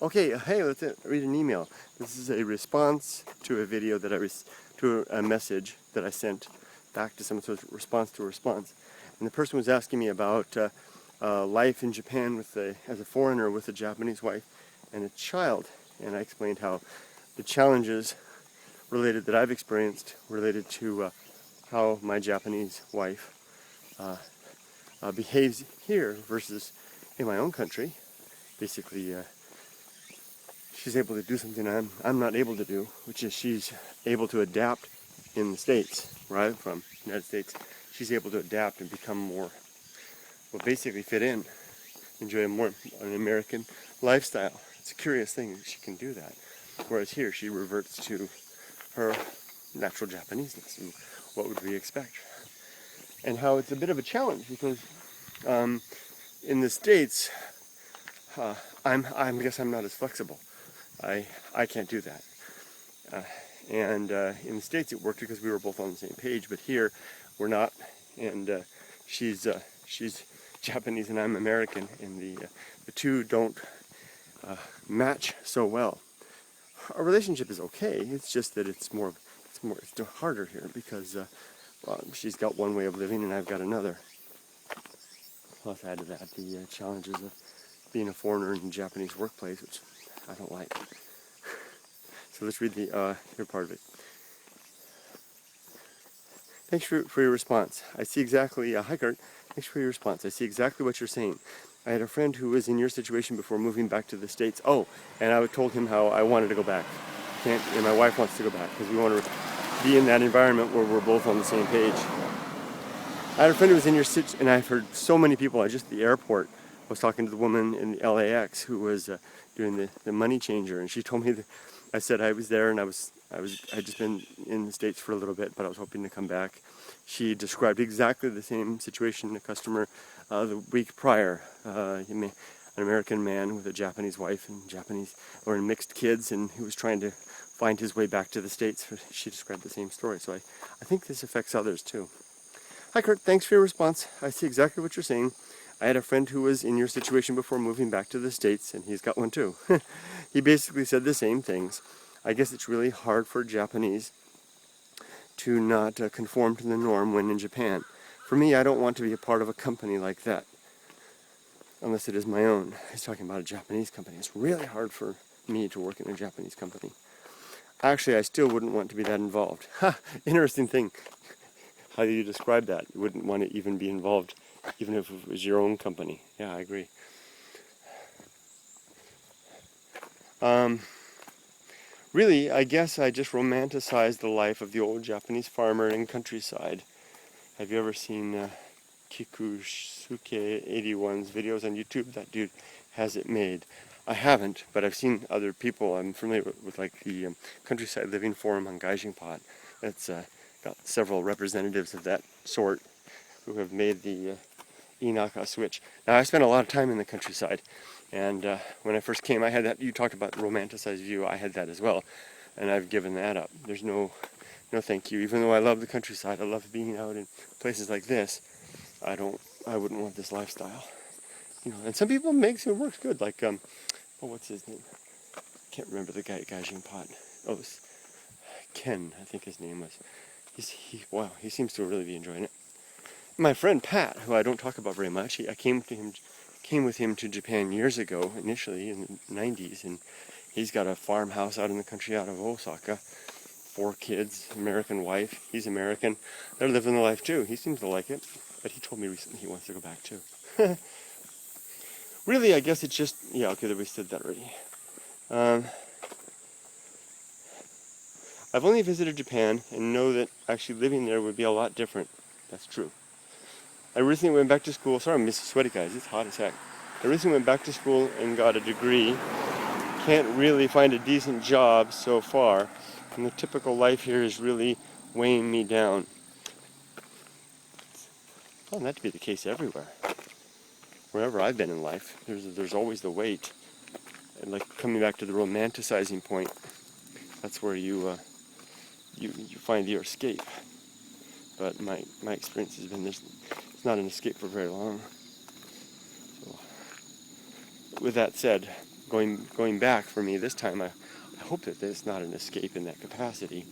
Okay, hey, let's read an email. This is a response to a video that to a message that I sent back to someone, so it's a response to a response. And the person was asking me about life in Japan as a foreigner with a Japanese wife and a child. And I explained how the challenges that I've experienced related to how my Japanese wife behaves here versus in my own country. Basically, she's able to do something I'm not able to do, which is she's able to adapt in the States, where I'm from, United States. She's able to adapt and become more, well, basically fit in, enjoy an American lifestyle. It's a curious thing that she can do that. Whereas here, she reverts to her natural Japaneseness. And what would we expect? And how it's a bit of a challenge because in the States, I guess I'm not as flexible. I can't do that. And in the States it worked because we were both on the same page, but here we're not. And she's Japanese and I'm American, and the two don't match so well. Our relationship is okay. It's just that it's harder here because she's got one way of living and I've got another. Plus, add to that the challenges of being a foreigner in a Japanese workplace, which I don't like. So let's read your part of it. Thanks for your response. I see exactly, hi Kurt, thanks for your response. I see exactly what you're saying. I had a friend who was in your situation before moving back to the States. Oh, and I told him how I wanted to go back. And my wife wants to go back because we want to be in that environment where we're both on the same page. I had a friend who was in your situation, and I've heard so many people. I just at the airport was talking to the woman in the LAX who was doing the money changer, and she told me that I said I was there and I'd just been in the States for a little bit, but I was hoping to come back. She described exactly the same situation, a customer the week prior, an American man with a Japanese wife and mixed kids, and who was trying to find his way back to the States. She described the same story, so I think this affects others too. Hi Kurt, thanks for your response. I see exactly what you're saying. I had a friend who was in your situation before moving back to the States, and he's got one too. He basically said the same things. I guess it's really hard for Japanese to not conform to the norm when in Japan. For me, I don't want to be a part of a company like that, unless it is my own. He's talking about a Japanese company. It's really hard for me to work in a Japanese company. Actually, I still wouldn't want to be that involved. Ha! Interesting thing. How do you describe that? You wouldn't want to even be involved, even if it was your own company. Yeah, I agree. Really, I guess I just romanticized the life of the old Japanese farmer in countryside. Have you ever seen Kikusuke81's videos on YouTube? That dude has it made. I haven't, but I've seen other people. I'm familiar with like the Countryside Living Forum on Gaijinpot. That's got several representatives of that sort who have made the Inaka switch. Now, I spent a lot of time in the countryside, and when I first came, I had that. You talked about the romanticized view. I had that as well, and I've given that up. There's no thank you. Even though I love the countryside, I love being out in places like this. I wouldn't want this lifestyle. And some people it works good. Like what's his name? Can't remember the guy at Gaijinpot. Oh, it's Ken, I think his name was. He seems to really be enjoying it. My friend Pat, who I don't talk about very much, I came with him to Japan years ago, initially in the 90s, and he's got a farmhouse out in the country out of Osaka, 4 kids, American wife. He's American. They're living the life too. He seems to like it, but he told me recently he wants to go back too. Really, I guess it's just, okay, we said that already. I've only visited Japan and know that actually living there would be a lot different. That's true. I recently went back to school. Sorry, I'm Mr. Sweaty, guys. It's hot as heck. I recently went back to school and got a degree. Can't really find a decent job so far, and the typical life here is really weighing me down. I found that to be the case everywhere. Wherever I've been in life, there's always the weight. And like coming back to the romanticizing point, that's where you find your escape. But my experience has been it's not an escape for very long. So, with that said, going back for me this time, I hope that it's not an escape in that capacity.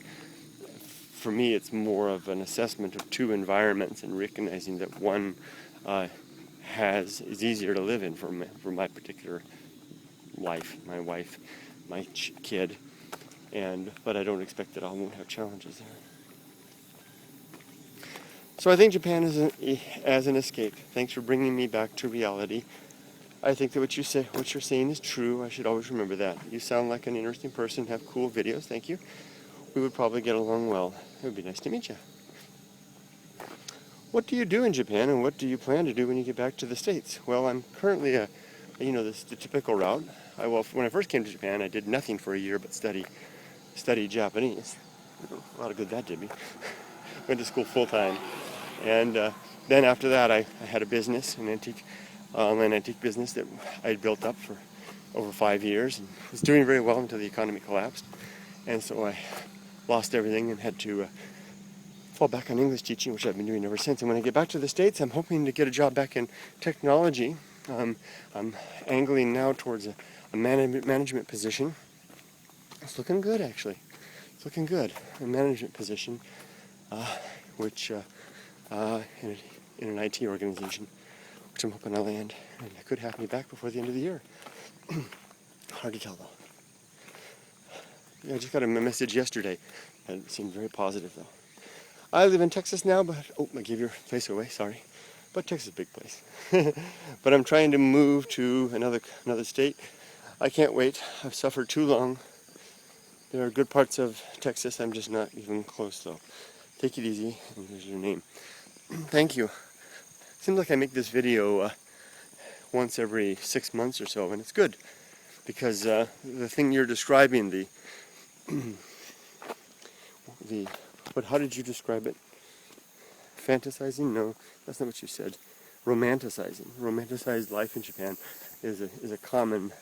For me, it's more of an assessment of two environments and recognizing that one is easier to live in for my particular life, my wife, my kid, but I don't expect that I won't have challenges there. So I think Japan is as an escape. Thanks for bringing me back to reality. I think that what you're saying is true. I should always remember that. You sound like an interesting person, have cool videos. Thank you. We would probably get along well. It would be nice to meet you. What do you do in Japan, and what do you plan to do when you get back to the States? Well, I'm currently the typical route. When I first came to Japan, I did nothing for a year but study Japanese. A lot of good that did me. Went to school full time, and then after that, I had a business, an online antique business that I had built up for over 5 years, and was doing very well until the economy collapsed, and so I lost everything and had to fall back on English teaching, which I've been doing ever since. And when I get back to the States, I'm hoping to get a job back in technology. I'm angling now towards a management position. It's looking good, actually. It's looking good. A management position, which in an IT organization, which I'm hoping I'll land. And it could have me back before the end of the year. Hard to tell, though. Yeah, I just got a message yesterday. It seemed very positive, though. I live in Texas now, but I gave your place away, sorry. But Texas is a big place. But I'm trying to move to another state. I can't wait. I've suffered too long. There are good parts of Texas. I'm just not even close, though. Take it easy, and here's your name. Thank you. Seems like I make this video once every 6 months or so, and it's good. Because the thing you're describing, but how did you describe it? Fantasizing? No, that's not what you said. Romanticizing. Romanticized life in Japan is a common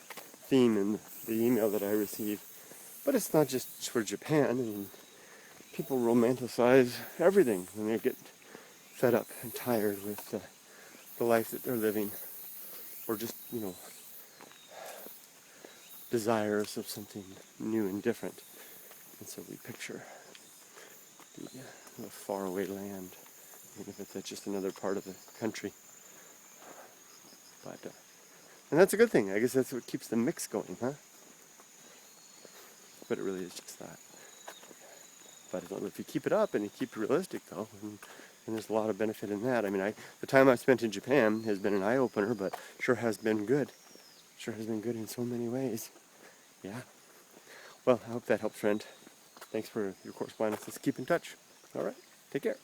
theme in the email that I receive. But it's not just for Japan. I mean, people romanticize everything when they get fed up and tired with the life that they're living, or just, desirous of something new and different. And so we picture the faraway land, even if it's just another part of the country. And that's a good thing. I guess that's what keeps the mix going, huh? But it really is just that. But if you keep it up and you keep it realistic, though, and there's a lot of benefit in that. I mean, the time I've spent in Japan has been an eye-opener, but sure has been good. Sure has been good in so many ways. Yeah. Well, I hope that helps, friend. Thanks for your correspondence. Let's keep in touch. All right. Take care.